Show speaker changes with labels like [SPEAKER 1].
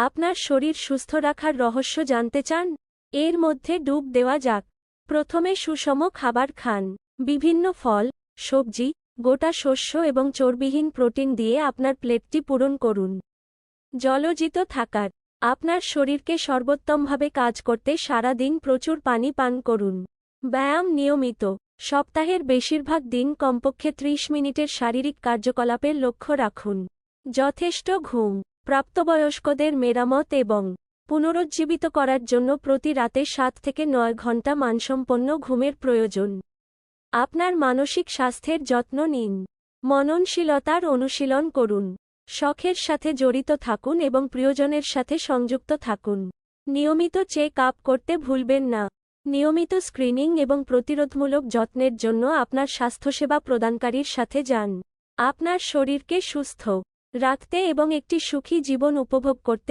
[SPEAKER 1] আপনার শরীর সুস্থ রাখার রহস্য জানতে চান? এর মধ্যে ডুব দেওয়া যাক। প্রথমে সুষম খাবার খান। বিভিন্ন ফল, সবজি, গোটা শস্য এবং চর্বিহীন প্রোটিন দিয়ে আপনার প্লেটটি পূরণ করুন। জলজিত থাকার। আপনার শরীরকে সর্বোত্তমভাবে কাজ করতে সারা দিন প্রচুর পানি পান করুন। ব্যায়াম নিয়মিত। সপ্তাহের বেশিরভাগ দিন কমপক্ষে 30 মিনিটের শারীরিক কার্যকলাপের লক্ষ্য রাখুন। যথেষ্ট ঘুম। প্রাপ্তবয়স্কদের মেরামত এবং পুনরুজ্জীবিত করার জন্য প্রতি রাতে 7 থেকে 9 ঘন্টা মানসম্পন্ন ঘুমের প্রয়োজন। আপনার মানসিক স্বাস্থ্যের যত্ন নিন। মননশীলতার অনুশীলন করুন। শখের সাথে জড়িত থাকুন এবং প্রিয়জনের সাথে সংযুক্ত থাকুন। নিয়মিত চেক আপ করতে ভুলবেন না। নিয়মিত স্ক্রিনিং এবং প্রতিরোধমূলক যত্নের জন্য আপনার স্বাস্থ্যসেবা প্রদানকারীর সাথে যান। আপনার শরীরকে সুস্থ রাখতে এবং একটি সুখী জীবন উপভোগ করতে